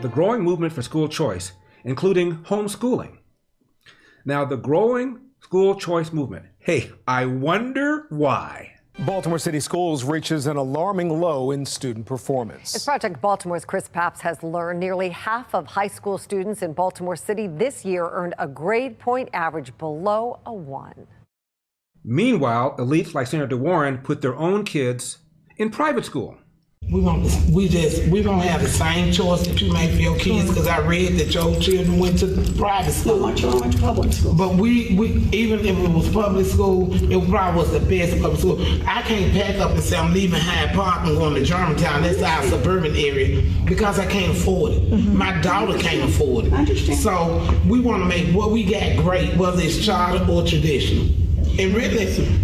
the growing movement for school choice, including homeschooling. Now, the growing school choice movement, hey, I wonder why. Baltimore City Schools reaches an alarming low in student performance. As Project Baltimore's Chris Papps has learned, nearly half of high school students in Baltimore City this year earned a grade point average below a 1. Meanwhile, elites like Senator Warren put their own kids in private school. We don't have the same choice that you make for your kids, because I read that your children went to private school. No, my children went to public school. But we even if it was public school, it probably was the best public school. I can't pack up and say I'm leaving Hyde Park and going to Germantown. That's our suburban area, because I can't afford it. My daughter can't afford it. I understand. So we want to make what we got great, whether it's charter or traditional. And really,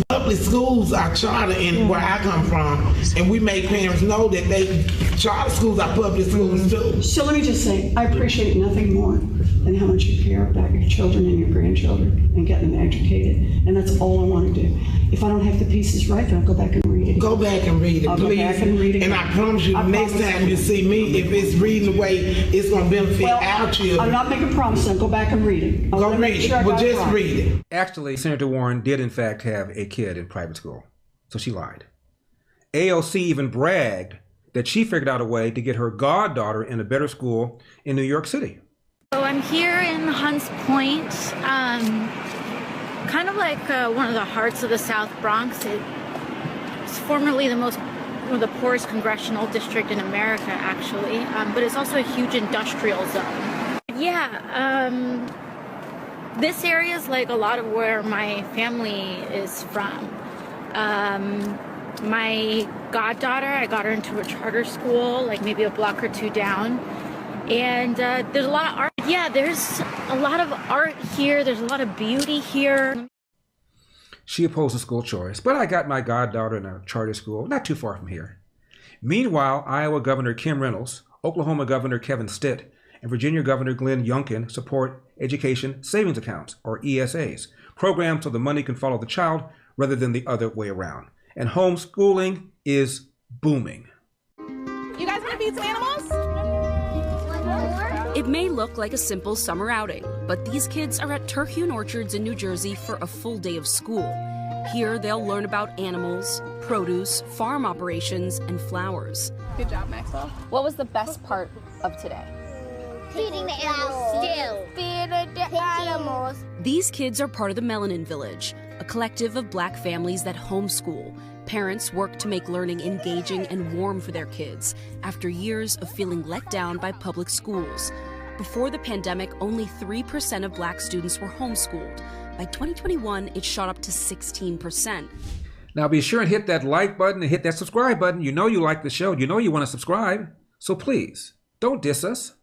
public schools are charter in where I come from, and we make parents know that charter schools are public schools too. So let me just say, I appreciate nothing more than how much you care about your children and your grandchildren and getting them educated, and that's all I want to do. If I don't have the pieces right, then I'll go back and read it. Go back and read it, I'll please. Go back and read it. And I promise you, next time you see me, if it's reading the way it's going to benefit our children. I'm not making promises. I'll go back and read it. Go read it. Well, just read it. Actually, Senator Warren did in fact have a kid in private school, so she lied. AOC even bragged that she figured out a way to get her goddaughter in a better school in New York City. So I'm here in Hunts Point, kind of like one of the hearts of the South Bronx. It's formerly one of the poorest congressional district in America, actually, but it's also a huge industrial zone. Yeah, this area is like a lot of where my family is from. My goddaughter, I got her into a charter school, like maybe a block or two down. And there's a lot of art. Yeah, there's a lot of art here. There's a lot of beauty here. She opposes school choice, but I got my goddaughter in a charter school not too far from here. Meanwhile, Iowa Governor Kim Reynolds, Oklahoma Governor Kevin Stitt, and Virginia Governor Glenn Youngkin support education savings accounts, or ESAs, programs so the money can follow the child rather than the other way around. And homeschooling is booming. You guys want to feed some animals? It may look like a simple summer outing, but these kids are at Terhune Orchards in New Jersey for a full day of school. Here, they'll learn about animals, produce, farm operations, and flowers. Good job, Maxwell. What was the best part of today? Feeding the animals. Feeding the animals. These kids are part of the Melanin Village, a collective of Black families that homeschool. Parents work to make learning engaging and warm for their kids after years of feeling let down by public schools. Before the pandemic, only 3% of Black students were homeschooled. By 2021, it shot up to 16%. Now be sure and hit that like button and hit that subscribe button. You know you like the show. You know you want to subscribe. So please, don't diss us.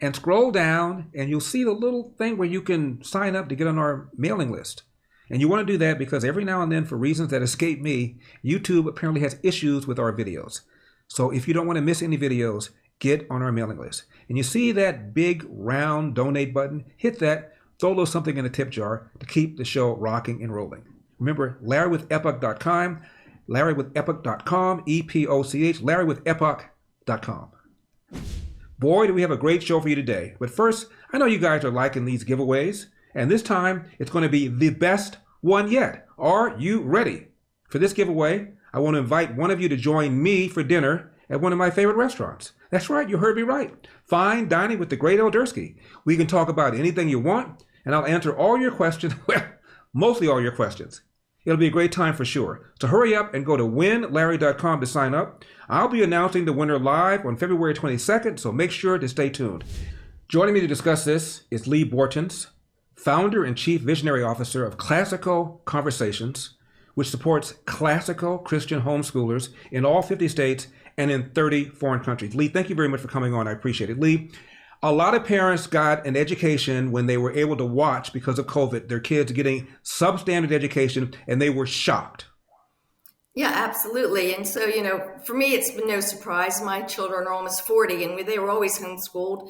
And scroll down and you'll see the little thing where you can sign up to get on our mailing list. And you want to do that because every now and then, for reasons that escape me, YouTube apparently has issues with our videos. So if you don't want to miss any videos, get on our mailing list. And you see that big round donate button? Hit that, throw a little something in the tip jar to keep the show rocking and rolling. Remember, LarryWithEpoch.com, LarryWithEpoch.com, EPOCH, LarryWithEpoch.com. Boy, do we have a great show for you today. But first, I know you guys are liking these giveaways. And this time, it's going to be the best one yet. Are you ready? For this giveaway, I want to invite one of you to join me for dinner at one of my favorite restaurants. That's right, you heard me right. Fine dining with the great Eldersky. We can talk about anything you want, and I'll answer all your questions, well, mostly all your questions. It'll be a great time for sure. So hurry up and go to winlarry.com to sign up. I'll be announcing the winner live on February 22nd, so make sure to stay tuned. Joining me to discuss this is Lee Borton, founder and chief visionary officer of Classical Conversations, which supports classical Christian homeschoolers in all 50 states and in 30 foreign countries. Lee, thank you very much for coming on. I appreciate it. Lee, a lot of parents got an education when they were able to watch, because of COVID, their kids getting substandard education, and they were shocked. Yeah, absolutely. And so, for me, it's been no surprise. My children are almost 40 and they were always homeschooled.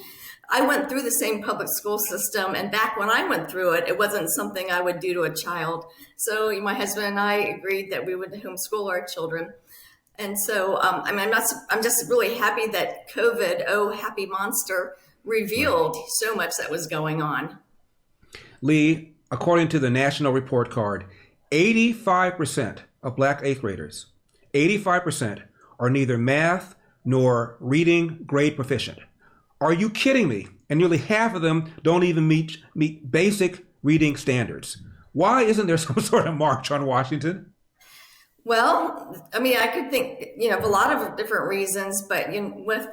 I went through the same public school system. And back when I went through it, it wasn't something I would do to a child. So my husband and I agreed that we would homeschool our children. And so, I mean, I'm just really happy that COVID, oh, happy monster, revealed so much that was going on. Lee, according to the National Report Card, 85% of Black 8th graders, 85% are neither math nor reading grade proficient. Are you kidding me? And nearly half of them don't even meet basic reading standards. Why isn't there some sort of march on Washington? Well, I mean, I could think, of a lot of different reasons, but with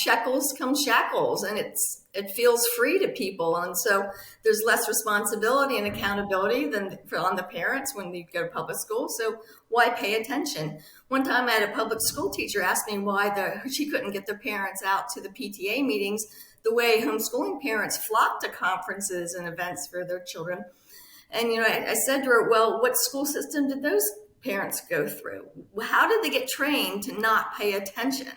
shekels come shackles, and it feels free to people, and so there's less responsibility and accountability on the parents when you go to public school. So why pay attention? One time, I had a public school teacher ask me why she couldn't get their parents out to the PTA meetings the way homeschooling parents flock to conferences and events for their children. And I said to her, "Well, what school system did those parents go through? How did they get trained to not pay attention?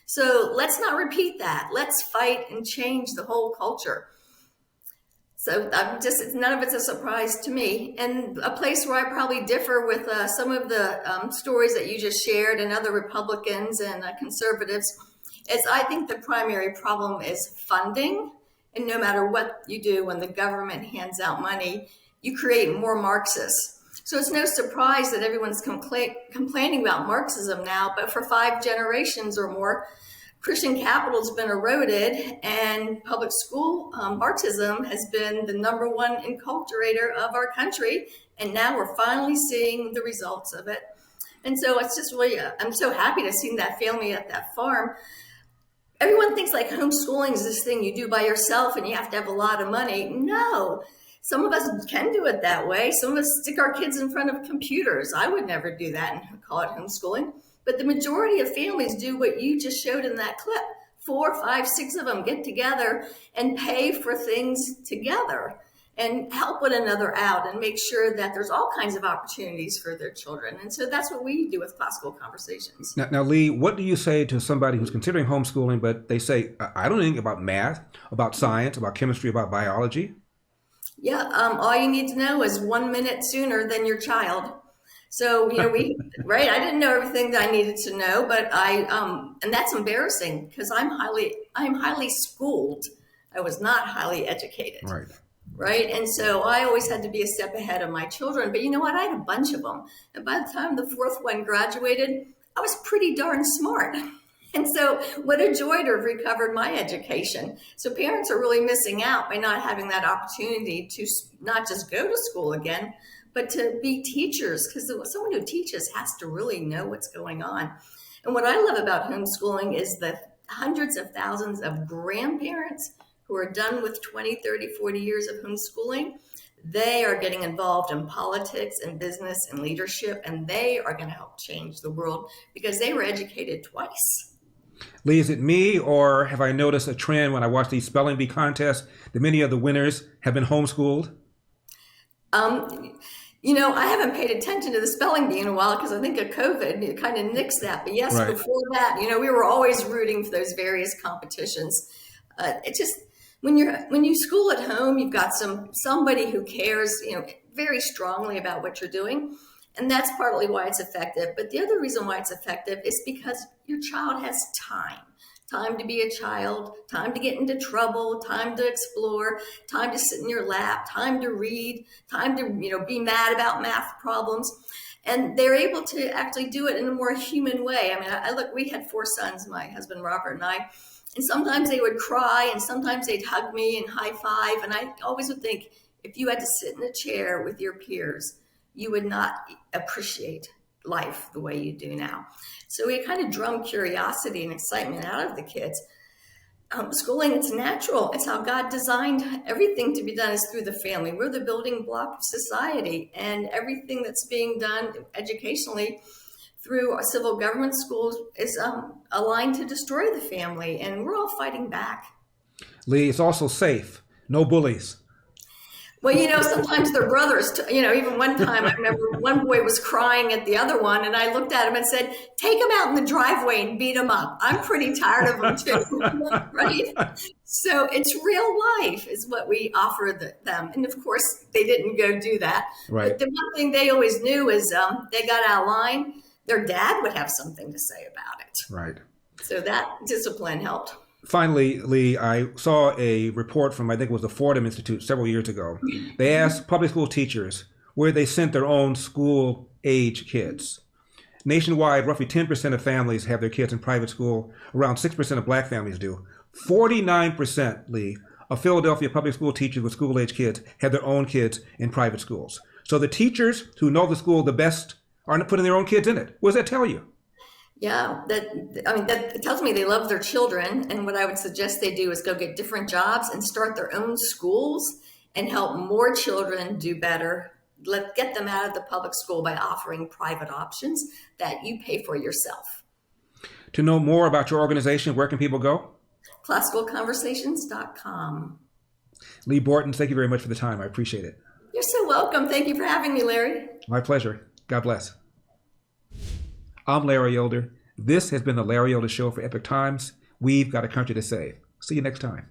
So let's not repeat that. Let's fight and change the whole culture." So none of it's a surprise to me. And a place where I probably differ with some of the stories that you just shared and other Republicans and conservatives is I think the primary problem is funding. And no matter what you do when the government hands out money, you create more Marxists. So it's no surprise that everyone's complaining about Marxism now, but for 5 generations or more, Christian capital has been eroded, and public school Marxism has been the #1 enculturator of our country, and now we're finally seeing the results of it. And so it's just really, I'm so happy to see that family at that farm. Everyone thinks like homeschooling is this thing you do by yourself and you have to have a lot of money. No. Some of us can do it that way. Some of us stick our kids in front of computers. I would never do that and call it homeschooling. But the majority of families do what you just showed in that clip. 4, 5, 6 of them get together and pay for things together and help one another out and make sure that there's all kinds of opportunities for their children. And so that's what we do with Classical Conversations. Now, Lee, what do you say to somebody who's considering homeschooling, but they say, I don't know anything about math, about science, about chemistry, about biology? Yeah, all you need to know is 1 minute sooner than your child. So, right, I didn't know everything that I needed to know, but and that's embarrassing because I'm highly schooled. I was not highly educated. Right. And so I always had to be a step ahead of my children. But you know what? I had a bunch of them. And by the time the 4th one graduated, I was pretty darn smart. And so what a joy to have recovered my education. So parents are really missing out by not having that opportunity to not just go to school again, but to be teachers, because someone who teaches has to really know what's going on. And what I love about homeschooling is the hundreds of thousands of grandparents who are done with 20, 30, 40 years of homeschooling. They are getting involved in politics and business and leadership, and they are going to help change the world because they were educated twice. Lee, is it me, or have I noticed a trend when I watch these spelling bee contests that many of the winners have been homeschooled? I haven't paid attention to the spelling bee in a while because I think of COVID, it kind of nixed that. But yes, Before that, we were always rooting for those various competitions. It just, when you school at home, you've got somebody who cares, very strongly about what you're doing. And that's partly why it's effective. But the other reason why it's effective is because your child has time to be a child, time to get into trouble, time to explore, time to sit in your lap, time to read, time to, be mad about math problems. And they're able to actually do it in a more human way. I mean, we had 4 sons, my husband, Robert, and I, and sometimes they would cry and sometimes they'd hug me and high five. And I always would think, if you had to sit in a chair with your peers, you would not appreciate life the way you do now. So we kind of drum curiosity and excitement out of the kids. Schooling, it's natural. It's how God designed everything to be done is through the family. We're the building block of society, and everything that's being done educationally through our civil government schools is aligned to destroy the family, and we're all fighting back. Lee, it's also safe. No bullies. Well, sometimes they're brothers. Even one time I remember one boy was crying at the other one, and I looked at him and said, "Take him out in the driveway and beat him up. I'm pretty tired of them too." Right? So it's real life is what we offer them. And of course, they didn't go do that. Right. But the one thing they always knew is they got out of line. their dad would have something to say about it. Right. So that discipline helped. Finally, Lee, I saw a report from, I think it was the Fordham Institute several years ago. They asked public school teachers where they sent their own school-age kids. Nationwide, roughly 10% of families have their kids in private school. Around 6% of black families do. 49%, Lee, of Philadelphia public school teachers with school-age kids have their own kids in private schools. So the teachers who know the school the best aren't putting their own kids in it. What does that tell you? Yeah, that tells me they love their children. And what I would suggest they do is go get different jobs and start their own schools and help more children do better. Get them out of the public school by offering private options that you pay for yourself. To know more about your organization, where can people go? Classicalconversations.com. Lee Borton, thank you very much for the time. I appreciate it. You're so welcome. Thank you for having me, Larry. My pleasure. God bless. I'm Larry Elder. This has been the Larry Elder Show for Epic Times. We've got a country to save. See you next time.